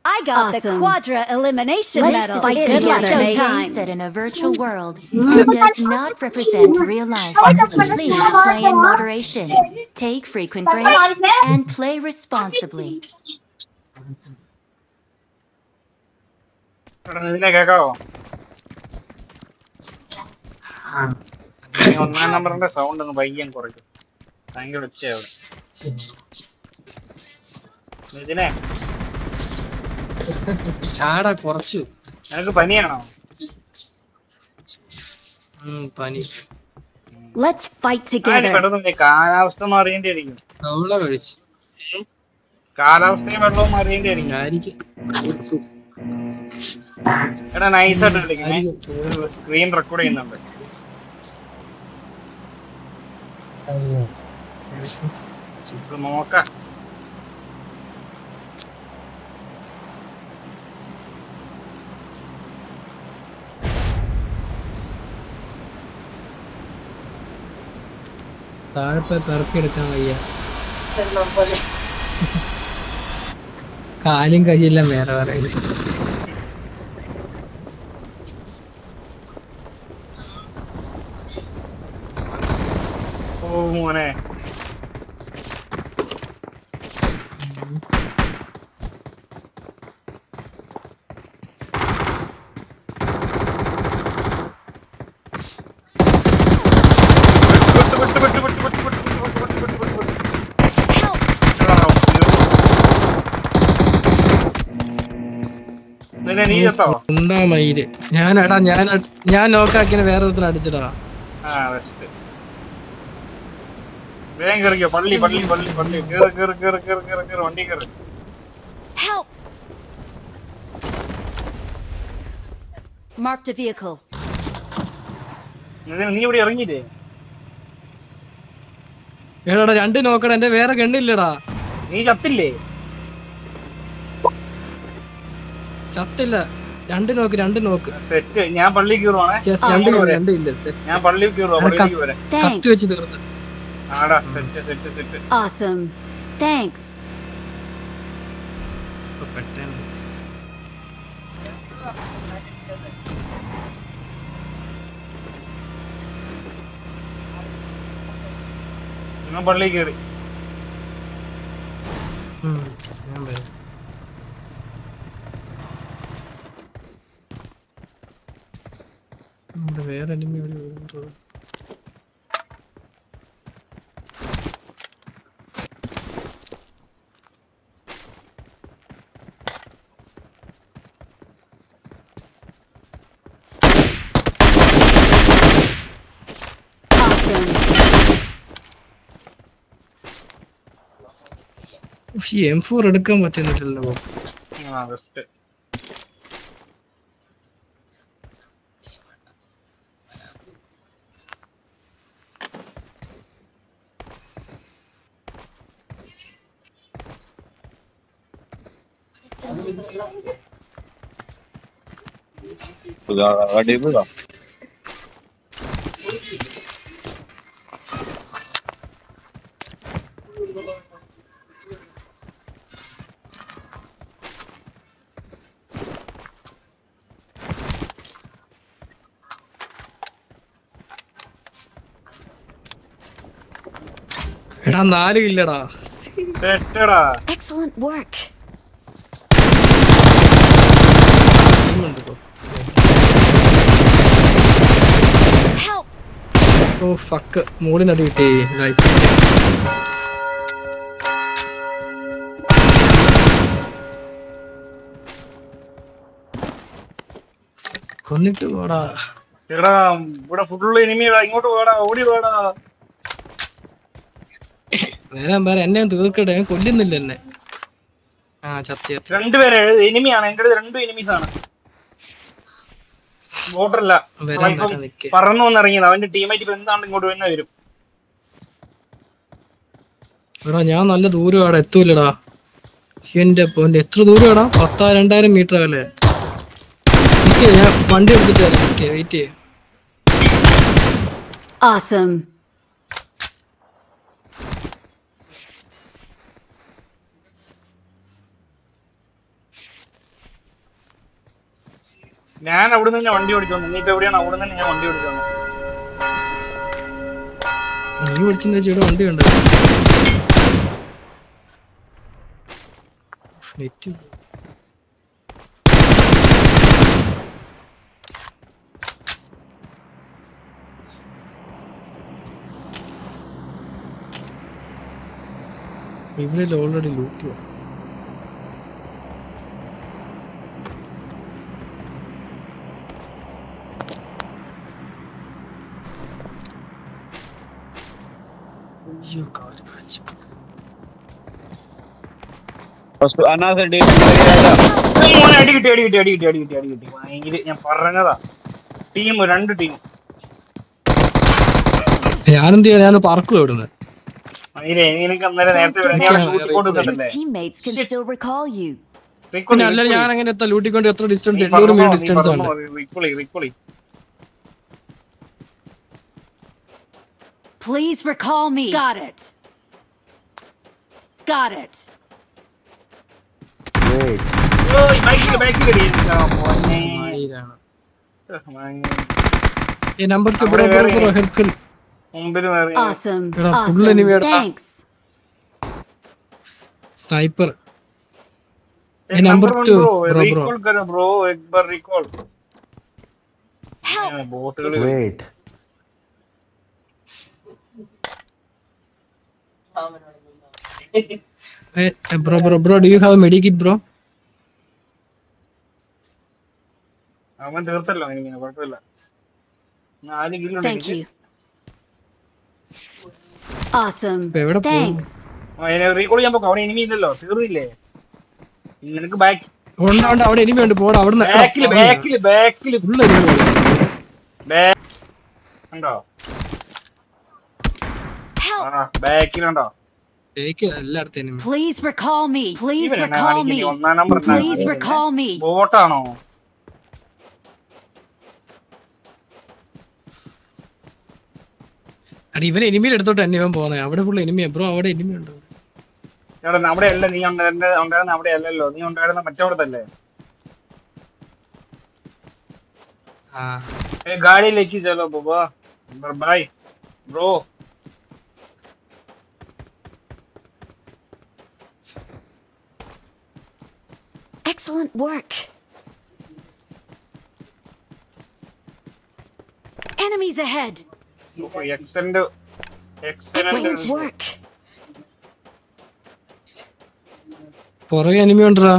I got the Quadra Elimination Medal. Fight together. Set in a virtual world and does not represent real life. Please play in moderation, take frequent breaks, and play responsibly. ഒന്നാം നമ്പറിന്റെ sound ഒന്ന് പയ്യൻ കുറയ്ക്കും. ഭയങ്കര ഒച്ചയാണ്. ഇതിനെ കുറച്ചു. നിനക്ക് പനിയാണോ? പനി. Let's fight together. പെട്ടെന്ന് കാലാവസ്ഥ മാറിയേണ്ടിയിരിക്കും. കാലാവസ്ഥയും വെള്ളവും മാറിയേണ്ടിയിരിക്കും. എടാ നൈസായിട്ട് കളിക്കണേ. സ്ക്രീൻ റെക്കോർഡ് ചെയ്യുന്നുണ്ട്. നോക്കാം. താഴെ പെറുക്കിയെടുക്കാൻ വയ്യ. കാലും കൈയെല്ലാം വേറെ വേറെ. ഓ മോനെ ഞാൻ നോക്കാക്കിന് വേറെ ഒരുത്തർ അടിച്ചിടാ. വേഗം കേറിക്കോ. പള്ളി പള്ളി പള്ളി പള്ളി കേറ് കേറ് കേറ് കേറ് കേറ് കേറ് വണ്ടി കേറ്. Marked a vehicle. നീ ഇവിടെ ഇറങ്ങിയില്ലേ? എടാ രണ്ട് നോക്കടാ, എന്റെ വേറെ ഗണ്ണില്ലടാ. നീ ചത്തില്ലേ? ചത്തില്ല. രണ്ട് നോക്ക്. സെറ്റ്. ഞാൻ പള്ളി കയറുവാണേ. ഞാൻ പള്ളി കയറുവാ. പള്ളിക്ക് വരാം. കത്തി വെച്ച് തീർത്ത്. ആടാ set set set. Awesome. Thanks. ഞാൻ പള്ളി കയറി. വേറെ M4 എടുക്കാൻ പറ്റുന്നില്ലല്ലോ. എടാ 4 ഇല്ലടാ. Excellent work. Help. ഓ ഫക്ക്, മോളിനടി കിട്ടി. നൈസ്. കൊന്നിട്ട് പോടാ. എടാ ഇവിടെ ഫുള്ള് എനിമിയാ. ഇങ്ങോട്ട് പോടാ, ഓടി പോടാ. വരാൻ പറ, എന്നെ തീർക്കട്ടെ. കൊല്ലുന്നില്ല എന്നെ. ചത്തിയ രണ്ടുപേരെ എനിമിയാണ്. എന്റെ 2 എനിമീസ് ആണ്. ബോട്ടല്ല പറന്നു വന്നിറങ്ങിയത്. അവന്റെ ടീമായിട്ട് ഇപ്പൊ എന്താണ് ഇങ്ങോട്ട് തന്നെ വരും. എടാ ഞാൻ നല്ല ദൂരം അവിടെ എത്തൂലടാ. എന്റെ എത്ര ദൂരമാടാ? 2000 മീറ്റർ അല്ലേ? ഞാൻ വണ്ടി എടുത്തിട്ട് വെയിറ്റ് ചെയ്യ. Awesome. ഞാൻ അവിടെ നിന്ന് വണ്ടി ഓടിച്ചു വന്നു. നീ ഇപ്പൊ എവിടെയാണ്? അവിടെ നിന്ന് ഞാൻ വണ്ടി ഓടിച്ചു വന്നു. നീ ഓടിച്ചെന്ന് വെച്ചാൽ ഇവിടെ വണ്ടി ഉണ്ട്. നെറ്റ് ഇവിടെ ഓൾറെഡി ലൂട്ട്. ഞാൻ പറഞ്ഞതാ. Team 2 team. ഞാനെന്ത് ചെയ്യാ? ഞാൻ പറക്കുള്ളൂ ഇവിടുന്ന്. അല്ല ഞാൻ അങ്ങനെ എത്താ? ലൂട്ടിക്കൊണ്ട് എത്ര ഡിസ്റ്റൻസ്? 800 മീറ്റർ ഡിസ്റ്റൻസ് ആണ്. Please recall me. Got it. Got it. Wait. Number 2 bro helpful. Awesome. Thanks. Sniper. Number 2 recall karo bro, ek bar recall. Wait. Hey, bro, do you have a medikit, bro? അവൻ തീർത്തല്ലോ. എനിക്ക് കുഴപ്പമില്ല. 4 kilo. Thank you. Awesome. Thanks. Recall ചെയ്യാൻ പോകാം. അവിടെ enemy ഇല്ലല്ലോ. തീർന്നില്ലേ? നിനക്ക് back ഉണ്ട്. അവിടെ എനിമി ഉണ്ട്. പോടാ അവിടുന്ന്. ബാക്കിൽ ഉണ്ടോ? ബാക്കിലുണ്ടോ? എല്ലായിടത്തും enemy. Please recall me. Please recall me. Please recall me. ബോട്ടാണോ? ഇവൻ എനിമിയിൽ എടുത്തോട്ട് തന്നെ ഇവൻ പോകുന്നത്. അവിടെ ഫുൾ എനിമിയാ ബ്രോ. അവിടെ എനിമി ഉണ്ട്. അവിടെ അല്ല നീ ഉണ്ടായിരുന്ന അവിടെ അല്ലല്ലോ. നീ ഉണ്ടായിരുന്ന മറ്റവിടത്തല്ലേ? ഗാഡിയിലേക്ക് ചലോ ബാബാ. Bye bro. Excellent work. Enemies ahead. Excellent work. പുറകെ എനിമി ഉണ്ടടാ.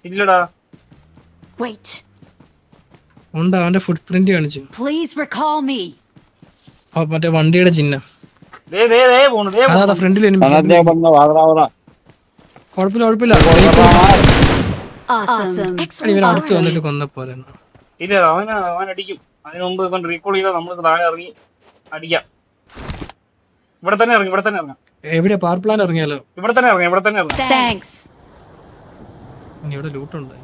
ഇല്ലടാ. Wait. ഉണ്ട്. അവന്റെ ഫുട് പ്രിന്റ് കാണിച്ചു. Please recall me. മറ്റേ വണ്ടിയുടെ ചിഹ്നം. അതാ ഫ്രണ്ടിൽ എനിമി. കുഴപ്പമില്ല. ഇവൻ അടുത്ത് വന്നിട്ട് കൊന്നപ്പോലെ. ഇല്ല അവൻ അടിക്കും. അതിന് മുമ്പ് ഇവൻ റീകോൾ ചെയ്താൽ നമുക്ക് താഴെ ഇറങ്ങി അടിക്കാം. ഇവിടെ തന്നെ ഇറങ്ങാം. എവിടെയാ? പവർ പ്ലാന്റ് ഇറങ്ങിയാലോ? ഇവിടെ തന്നെ ഇറങ്ങാം. ഇവിടെ ലൂട്ടുണ്ട്.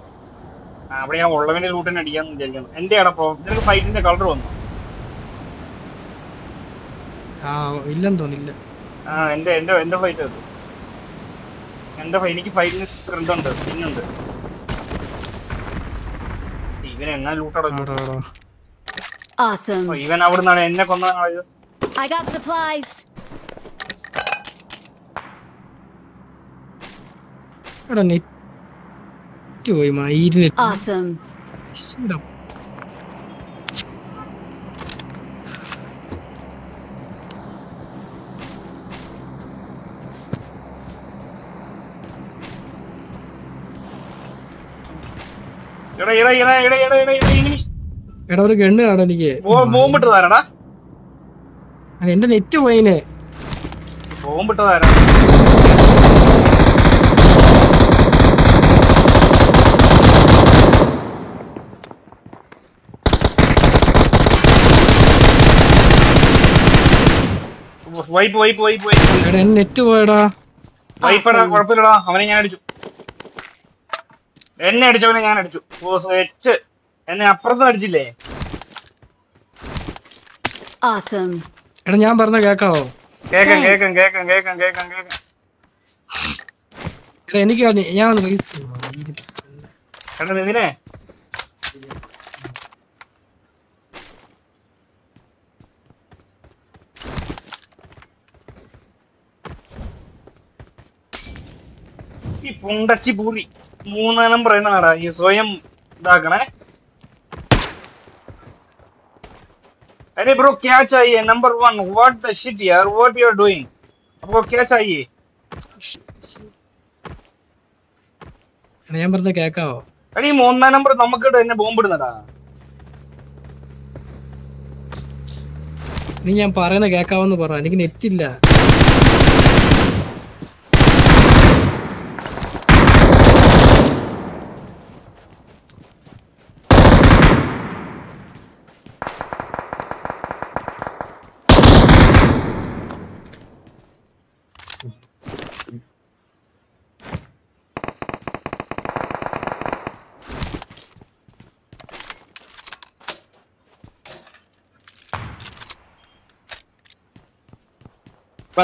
അവിടെ ഞാൻ ഉള്ളവന്റെ ലൂട്ടിനെ അടിക്കാന്ന് വിചാരിക്കണം. എന്റെ അടപ്പോ നിനക്ക് ഫൈറ്റിന്റെ കളർ വന്നു? ഇല്ലെന്ന് തോന്നില്ല. എന്റെ ഫൈറ്റ് അത്. എനിക്ക് ഫൈറ്റിന് സ്പ്രിന്റ് പിന്നുണ്ട്. ഇവൻ എന്നാ ലൂട്ടടക്കും. ഇവൻ അവിടുന്നാണ് എന്നെ കൊന്നതാണ്. I got supplies. എടാ നെറ്റ് പോയി. മയിലിന്. Awesome. എടാ ഒരു ഗണ്ണ് കാണാൻ എനിക്ക്. ബോംബിട്ടതാരാടാ? എന്റെ നെറ്റ് പോയിനെ. ബോംബിട്ടതാരാ? വൈപ്പ് എടാ നെറ്റ് പോയടാ. വൈപ്പടാ, കുഴപ്പമില്ലടാ. അവനെ ഞാൻ അടിച്ചു. എന്നെ അടിച്ചവനെ ഞാൻ അടിച്ചു. സെറ്റ്. എന്നെ അപ്പുറത്ത് അടിച്ചില്ലേ? Awesome. എടാ ഞാൻ പറഞ്ഞ കേക്കാവോ? കേക്കാം. എടാ എനിക്ക് ഞാൻ ഒന്ന് പൈസ എടാ നിതിനെ, ഈ പുണ്ടച്ചി പൂരി 3 നമ്പർ എന്നാടാ ഈ സ്വയം ഇതാക്കണേ. अरे ब्रो क्या चाहिए? नंबर 1 व्हाट द शिट यार, व्हाट यू आर डूइंग? आपको क्या चाहिए? ഞാൻ പറഞ്ഞ കേക്കാവോ? എടീ 3 നമ്പർ നമുക്കിട്ട് എന്നെ ബോംബിടുന്നടാ. നീ ഞാൻ പറയുന്ന കേക്കാവോന്ന് പറ, എനിക്ക് നെറ്റ് ഇല്ല.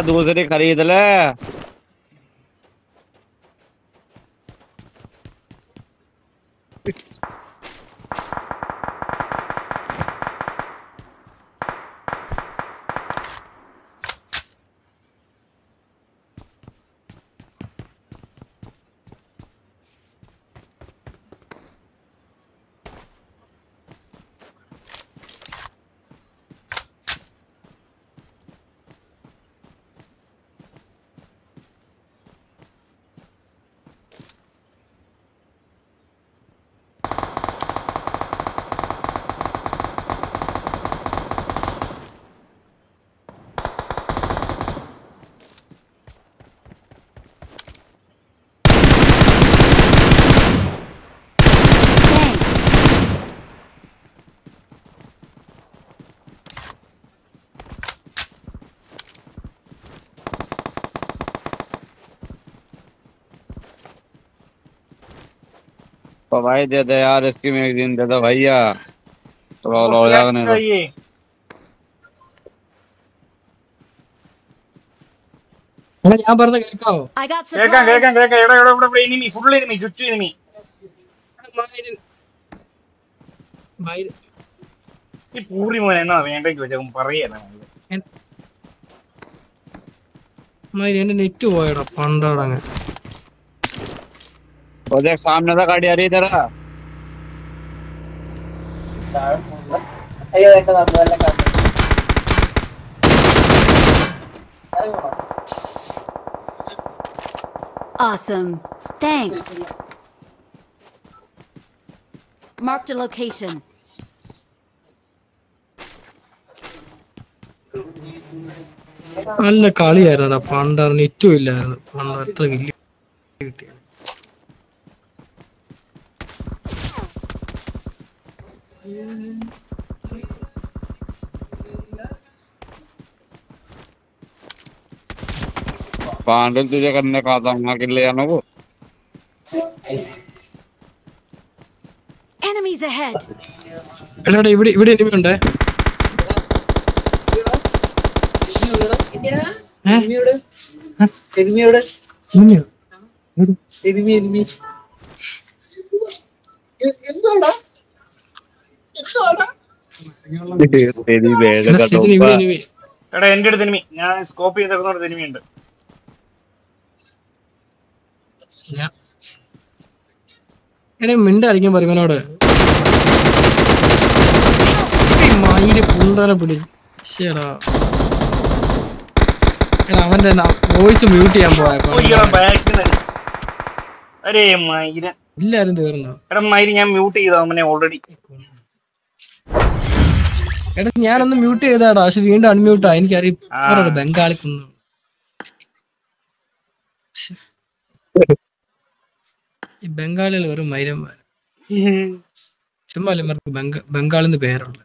दूसरी खरीद ले। तो भाई दे दे यार, इसकी मैगजीन दे दो भैया, थोड़ा आपको हो क्या जाने दो। चाहिए? എടാ ഞാൻ പറഞ്ഞ കേക്കാവോ? I got കേക്കാം. supplies. എടാ ഇവിടെ എനിമി, ഫുൾ എനിമി, ചുറ്റും എനിമി. ഈ പൂറി മോനെ എന്നാ വേണ്ടെങ്കിൽ വെച്ചാൽ പറയല്ല. എന്റെ നെറ്റ് പോയടാ പണ്ടോടങ്ങ്. वो देख सामने से गाड़ी आ रही है इधर। അയ്യോ എന്റെ നമ്പറെല്ലാം കണ്ടു. Awesome. Thanks. Marked a location. നല്ല കളിയായിരുന്നടാ പണ്ട്, നെറ്റും ഇല്ലായിരുന്നു പണ്ട്. എത്ര കില്ല് കിട്ടിയ पांडल तुझे करने का था वहां के ले आना वो। Enemies ahead. എടാ ഇവിടെ എനിമി ഉണ്ടേ. സിനിമയുടെ സിനിമയോ? സിനിമ എന്തോടാ तेरी बेड़ का ഇവിടെ टोपा। എനിമി. എടാ എന്റെ അടുത്ത് എനിമി, ഞാൻ സ്കോപ്പ് ചെയ്തെടുക്കുന്ന എനിമി ഉണ്ട്. എടാ മിണ്ടായിരിക്കും പറയുന്നോട്. മയില് പുണ്ടനെ പിടി. ശരിടാ. എടാ അവന്റെ വോയിസ് മ്യൂട്ട് ചെയ്യാൻ പോയപ്പോ അരേ മയിരൻ എല്ലാരും തീർന്നോ? എടാ മയിര് ഞാൻ മ്യൂട്ട് ചെയ്ത അവനെ ഓൾറെഡി. എടാ ഞാനൊന്ന് മ്യൂട്ട് ചെയ്താടാ, പക്ഷെ വീണ്ടും അൺമ്യൂട്ടാ. എനിക്കറിയാം ബംഗാളി കുന്നു. ഈ ബംഗാളിൽ വെറും മൈരന്മാർ. ചുമ്മാ ബംഗാളിന്ന് പേരുള്ള